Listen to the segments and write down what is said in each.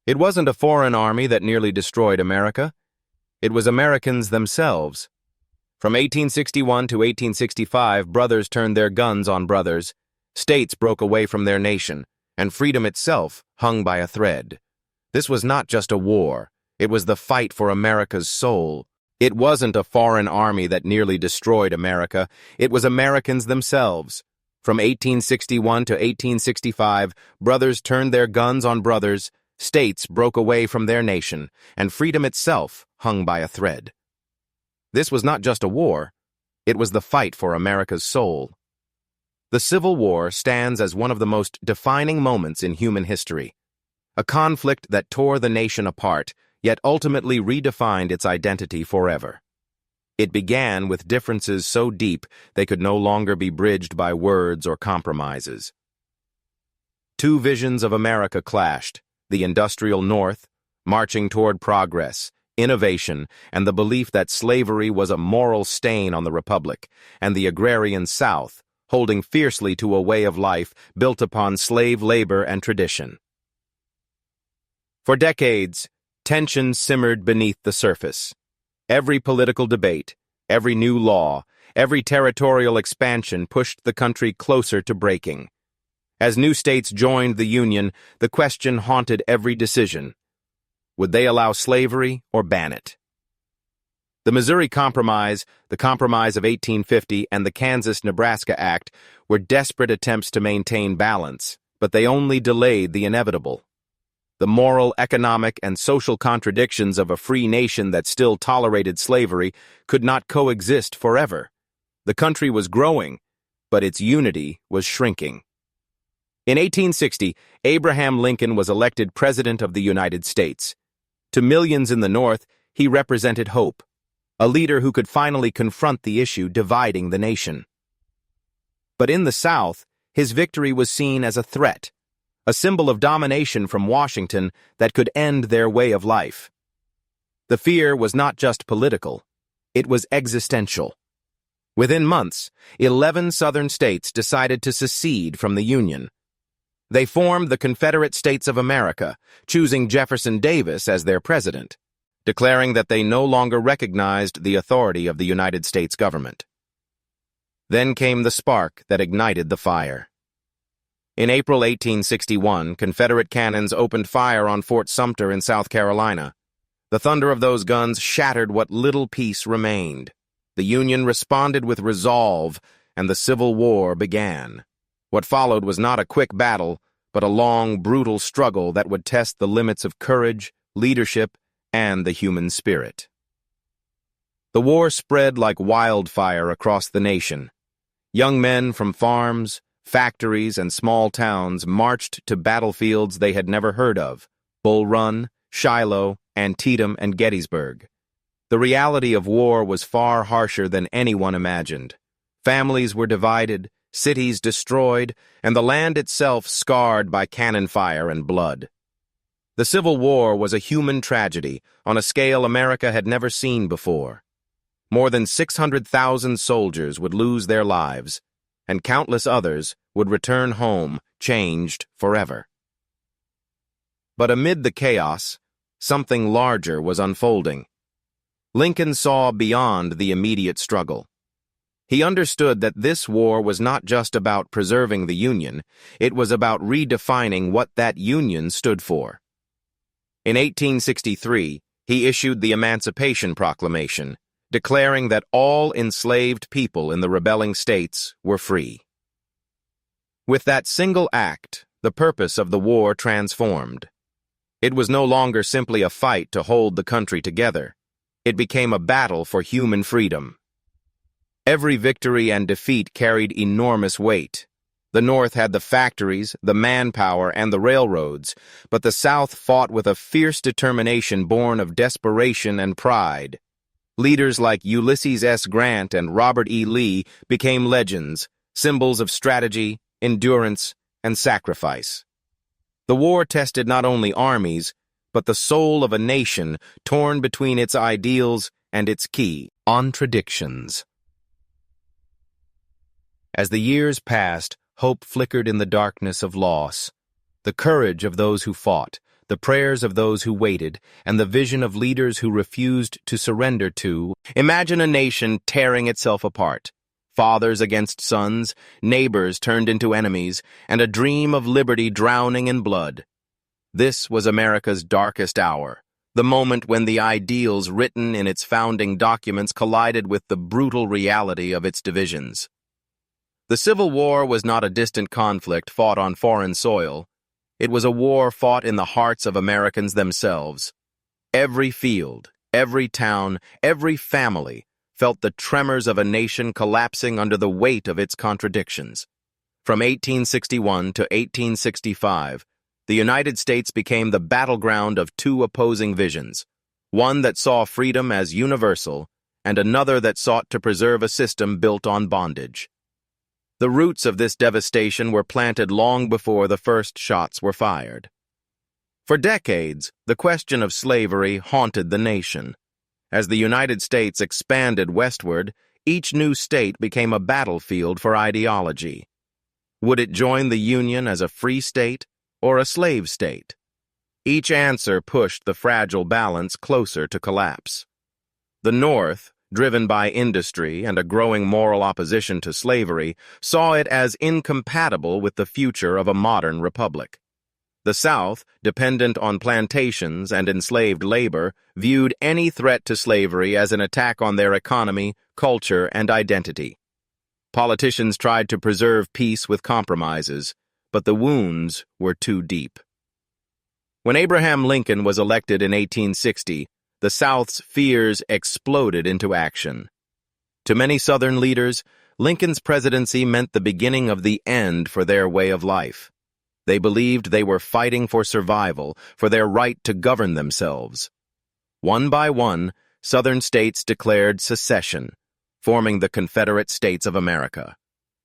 It wasn't a foreign army that nearly destroyed America. It was Americans themselves. From 1861 to 1865, brothers turned their guns on brothers. States broke away from their nation, and freedom itself hung by a thread. This was not just a war. It was the fight for America's soul. It wasn't a foreign army that nearly destroyed America. It was Americans themselves. From 1861 to 1865, brothers turned their guns on brothers. States broke away from their nation, and freedom itself hung by a thread. This was not just a war. It was the fight for America's soul. The Civil War stands as one of the most defining moments in human history. A conflict that tore the nation apart, yet ultimately redefined its identity forever. It began with differences so deep they could no longer be bridged by words or compromises. Two visions of America clashed: the industrial North, marching toward progress, innovation, and the belief that slavery was a moral stain on the Republic, and the agrarian South, holding fiercely to a way of life built upon slave labor and tradition. For decades, tension simmered beneath the surface. Every political debate, every new law, every territorial expansion pushed the country closer to breaking. As new states joined the Union, the question haunted every decision. Would they allow slavery or ban it? The Missouri Compromise, the Compromise of 1850, and the Kansas-Nebraska Act were desperate attempts to maintain balance, but they only delayed the inevitable. The moral, economic, and social contradictions of a free nation that still tolerated slavery could not coexist forever. The country was growing, but its unity was shrinking. In 1860, Abraham Lincoln was elected President of the United States. To millions in the North, he represented hope, a leader who could finally confront the issue dividing the nation. But in the South, his victory was seen as a threat, a symbol of domination from Washington that could end their way of life. The fear was not just political, it was existential. Within months, 11 Southern states decided to secede from the Union. They formed the Confederate States of America, choosing Jefferson Davis as their president, declaring that they no longer recognized the authority of the United States government. Then came the spark that ignited the fire. In April 1861, Confederate cannons opened fire on Fort Sumter in South Carolina. The thunder of those guns shattered what little peace remained. The Union responded with resolve, and the Civil War began. What followed was not a quick battle, but a long, brutal struggle that would test the limits of courage, leadership, and the human spirit. The war spread like wildfire across the nation. Young men from farms, factories, and small towns marched to battlefields they had never heard of: Bull Run, Shiloh, Antietam, and Gettysburg. The reality of war was far harsher than anyone imagined. Families were divided, cities destroyed, and the land itself scarred by cannon fire and blood. The Civil War was a human tragedy on a scale America had never seen before. More than 600,000 soldiers would lose their lives, and countless others would return home changed forever. But amid the chaos, something larger was unfolding. Lincoln saw beyond the immediate struggle. He understood that this war was not just about preserving the Union, it was about redefining what that Union stood for. In 1863, he issued the Emancipation Proclamation, declaring that all enslaved people in the rebelling states were free. With that single act, the purpose of the war transformed. It was no longer simply a fight to hold the country together. It became a battle for human freedom. Every victory and defeat carried enormous weight. The North had the factories, the manpower, and the railroads, but the South fought with a fierce determination born of desperation and pride. Leaders like Ulysses S. Grant and Robert E. Lee became legends, symbols of strategy, endurance, and sacrifice. The war tested not only armies, but the soul of a nation torn between its ideals and its key contradictions. As the years passed, hope flickered in the darkness of loss. The courage of those who fought, the prayers of those who waited, and the vision of leaders who refused to surrender to. Imagine a nation tearing itself apart. Fathers against sons, neighbors turned into enemies, and a dream of liberty drowning in blood. This was America's darkest hour, the moment when the ideals written in its founding documents collided with the brutal reality of its divisions. The Civil War was not a distant conflict fought on foreign soil. It was a war fought in the hearts of Americans themselves. Every field, every town, every family felt the tremors of a nation collapsing under the weight of its contradictions. From 1861 to 1865, the United States became the battleground of two opposing visions, one that saw freedom as universal and another that sought to preserve a system built on bondage. The roots of this devastation were planted long before the first shots were fired. For decades, the question of slavery haunted the nation. As the United States expanded westward, each new state became a battlefield for ideology. Would it join the Union as a free state or a slave state? Each answer pushed the fragile balance closer to collapse. The North, driven by industry and a growing moral opposition to slavery, saw it as incompatible with the future of a modern republic. The South, dependent on plantations and enslaved labor, viewed any threat to slavery as an attack on their economy, culture, and identity. Politicians tried to preserve peace with compromises, but the wounds were too deep. When Abraham Lincoln was elected in 1860, the South's fears exploded into action. To many Southern leaders, Lincoln's presidency meant the beginning of the end for their way of life. They believed they were fighting for survival, for their right to govern themselves. One by one, Southern states declared secession, forming the Confederate States of America.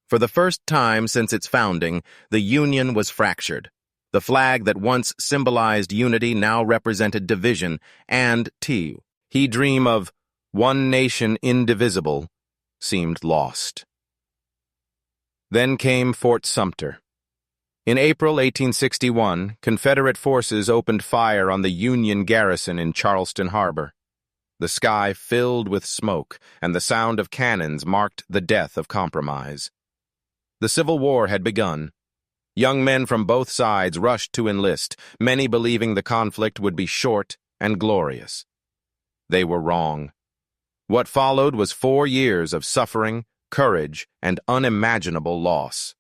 For the first time since its founding, the Union was fractured. The flag that once symbolized unity now represented division, and he dream of one nation indivisible seemed lost. Then came Fort Sumter. In April 1861, Confederate forces opened fire on the Union garrison in Charleston Harbor. The sky filled with smoke, and the sound of cannons marked the death of compromise. The Civil War had begun. Young men from both sides rushed to enlist, many believing the conflict would be short and glorious. They were wrong. What followed was 4 years of suffering, courage, and unimaginable loss.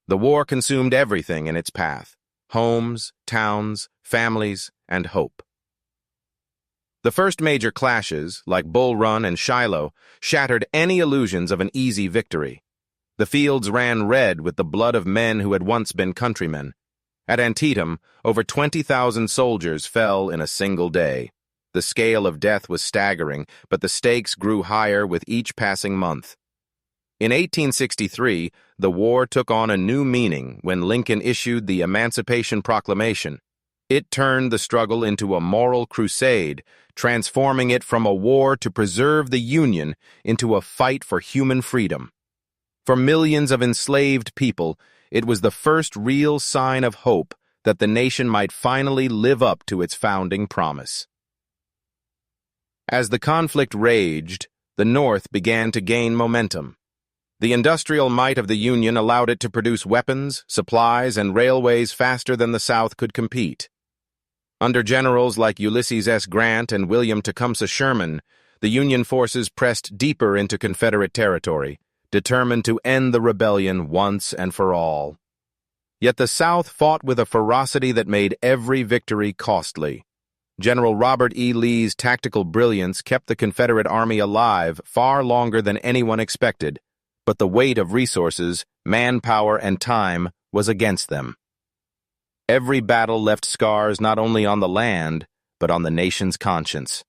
The war consumed everything in its path: homes, towns, families, and hope. The first major clashes, like Bull Run and Shiloh, shattered any illusions of an easy victory. The fields ran red with the blood of men who had once been countrymen. At Antietam, over 20,000 soldiers fell in a single day. The scale of death was staggering, but the stakes grew higher with each passing month. In 1863, the war took on a new meaning when Lincoln issued the Emancipation Proclamation. It turned the struggle into a moral crusade, transforming it from a war to preserve the Union into a fight for human freedom. For millions of enslaved people, it was the first real sign of hope that the nation might finally live up to its founding promise. As the conflict raged, the North began to gain momentum. The industrial might of the Union allowed it to produce weapons, supplies, and railways faster than the South could compete. Under generals like Ulysses S. Grant and William Tecumseh Sherman, the Union forces pressed deeper into Confederate territory, determined to end the rebellion once and for all. Yet the South fought with a ferocity that made every victory costly. General Robert E. Lee's tactical brilliance kept the Confederate Army alive far longer than anyone expected, but the weight of resources, manpower, and time was against them. Every battle left scars not only on the land, but on the nation's conscience.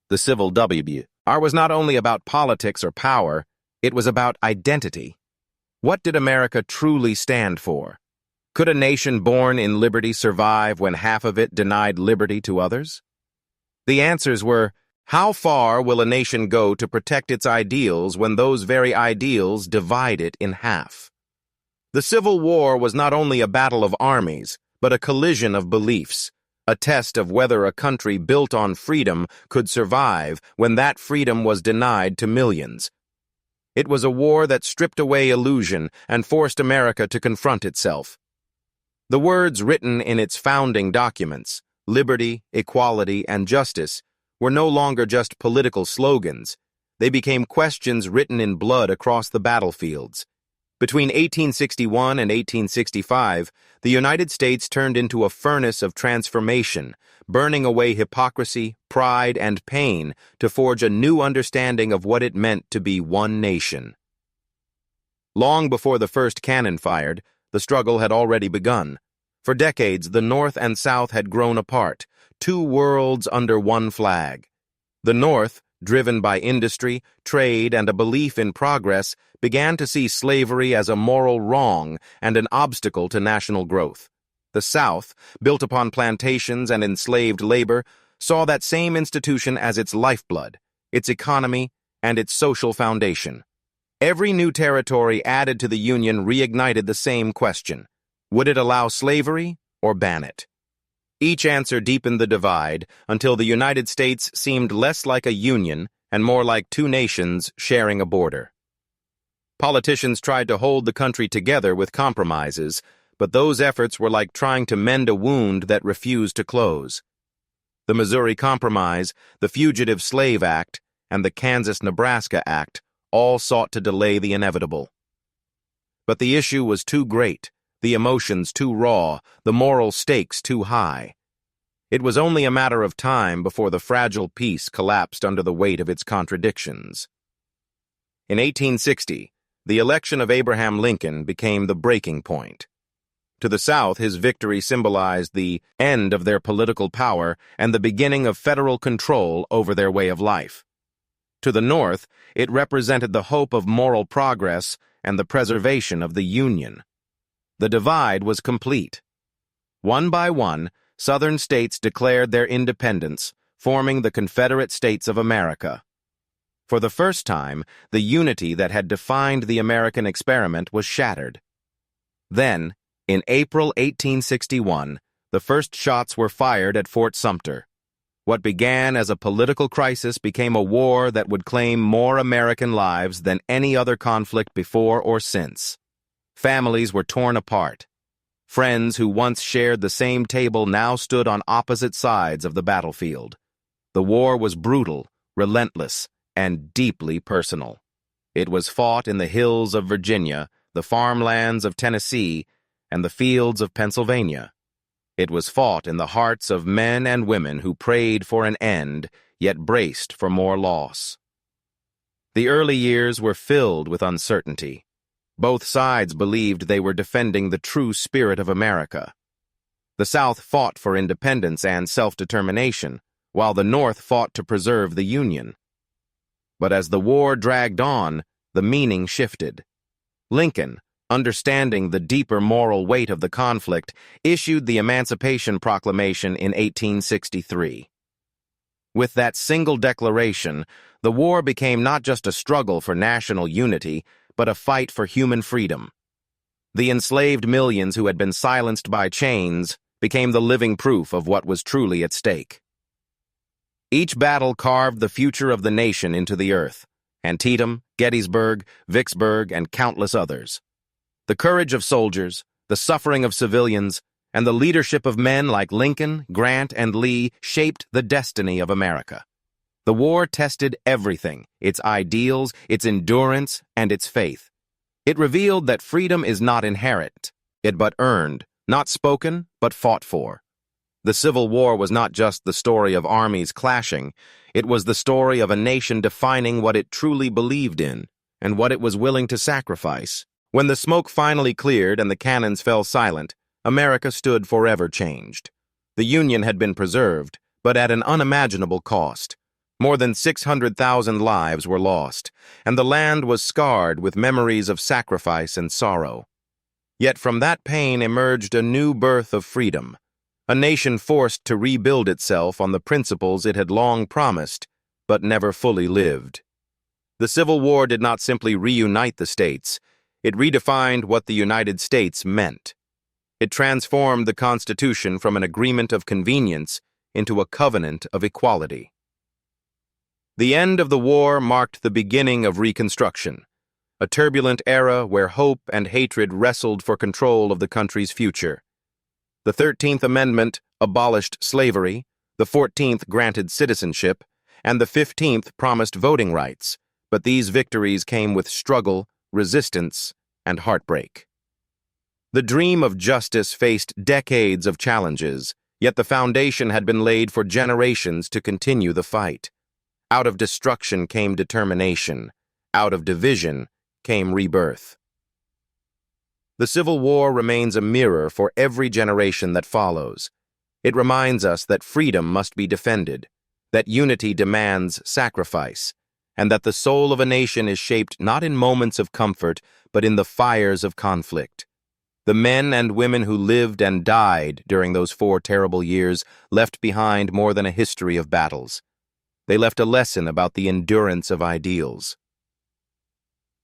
The Civil War was not only about politics or power, it was about identity. What did America truly stand for? Could a nation born in liberty survive when half of it denied liberty to others? The answers were, how far will a nation go to protect its ideals when those very ideals divide it in half? The Civil War was not only a battle of armies, but a collision of beliefs, a test of whether a country built on freedom could survive when that freedom was denied to millions. It was a war that stripped away illusion and forced America to confront itself. The words written in its founding documents, liberty, equality, and justice, were no longer just political slogans. They became questions written in blood across the battlefields. Between 1861 and 1865, the United States turned into a furnace of transformation, burning away hypocrisy, pride, and pain to forge a new understanding of what it meant to be one nation. Long before the first cannon fired, the struggle had already begun. For decades, the North and South had grown apart, two worlds under one flag. The North, driven by industry, trade, and a belief in progress, began to see slavery as a moral wrong and an obstacle to national growth. The South, built upon plantations and enslaved labor, saw that same institution as its lifeblood, its economy, and its social foundation. Every new territory added to the Union reignited the same question: would it allow slavery or ban it? Each answer deepened the divide until the United States seemed less like a union and more like two nations sharing a border. Politicians tried to hold the country together with compromises, but those efforts were like trying to mend a wound that refused to close. The Missouri Compromise, the Fugitive Slave Act, and the Kansas-Nebraska Act all sought to delay the inevitable. But the issue was too great, the emotions too raw, the moral stakes too high. It was only a matter of time before the fragile peace collapsed under the weight of its contradictions. In 1860, the election of Abraham Lincoln became the breaking point. To the South, his victory symbolized the end of their political power and the beginning of federal control over their way of life. To the North, it represented the hope of moral progress and the preservation of the Union. The divide was complete. One by one, Southern states declared their independence, forming the Confederate States of America. For the first time, the unity that had defined the American experiment was shattered. Then, in April 1861, the first shots were fired at Fort Sumter. What began as a political crisis became a war that would claim more American lives than any other conflict before or since. Families were torn apart. Friends who once shared the same table now stood on opposite sides of the battlefield. The war was brutal, relentless, and deeply personal. It was fought in the hills of Virginia, the farmlands of Tennessee, and the fields of Pennsylvania. It was fought in the hearts of men and women who prayed for an end, yet braced for more loss. The early years were filled with uncertainty. Both sides believed they were defending the true spirit of America. The South fought for independence and self-determination, while the North fought to preserve the Union. But as the war dragged on, the meaning shifted. Lincoln, understanding the deeper moral weight of the conflict, issued the Emancipation Proclamation in 1863. With that single declaration, the war became not just a struggle for national unity, but a fight for human freedom. The enslaved millions who had been silenced by chains became the living proof of what was truly at stake. Each battle carved the future of the nation into the earth: Antietam, Gettysburg, Vicksburg, and countless others. The courage of soldiers, the suffering of civilians, and the leadership of men like Lincoln, Grant, and Lee shaped the destiny of America. The war tested everything: its ideals, its endurance, and its faith. It revealed that freedom is not inherent, but earned, not spoken, but fought for. The Civil War was not just the story of armies clashing, it was the story of a nation defining what it truly believed in and what it was willing to sacrifice. When the smoke finally cleared and the cannons fell silent, America stood forever changed. The Union had been preserved, but at an unimaginable cost. More than 600,000 lives were lost, and the land was scarred with memories of sacrifice and sorrow. Yet from that pain emerged a new birth of freedom, a nation forced to rebuild itself on the principles it had long promised, but never fully lived. The Civil War did not simply reunite the states, it redefined what the United States meant. It transformed the Constitution from an agreement of convenience into a covenant of equality. The end of the war marked the beginning of Reconstruction, a turbulent era where hope and hatred wrestled for control of the country's future. The 13th Amendment abolished slavery, the 14th granted citizenship, and the 15th promised voting rights, but these victories came with struggle, resistance, and heartbreak. The dream of justice faced decades of challenges, yet the foundation had been laid for generations to continue the fight. Out of destruction came determination. Out of division came rebirth. The Civil War remains a mirror for every generation that follows. It reminds us that freedom must be defended, that unity demands sacrifice, and that the soul of a nation is shaped not in moments of comfort, but in the fires of conflict. The men and women who lived and died during those 4 terrible years left behind more than a history of battles. They left a lesson about the endurance of ideals.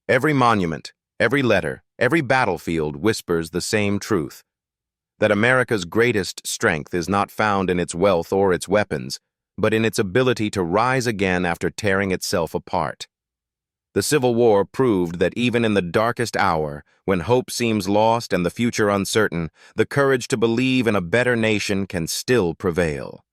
Every monument, every letter, every battlefield whispers the same truth, that America's greatest strength is not found in its wealth or its weapons, but in its ability to rise again after tearing itself apart. The Civil War proved that even in the darkest hour, when hope seems lost and the future uncertain, the courage to believe in a better nation can still prevail.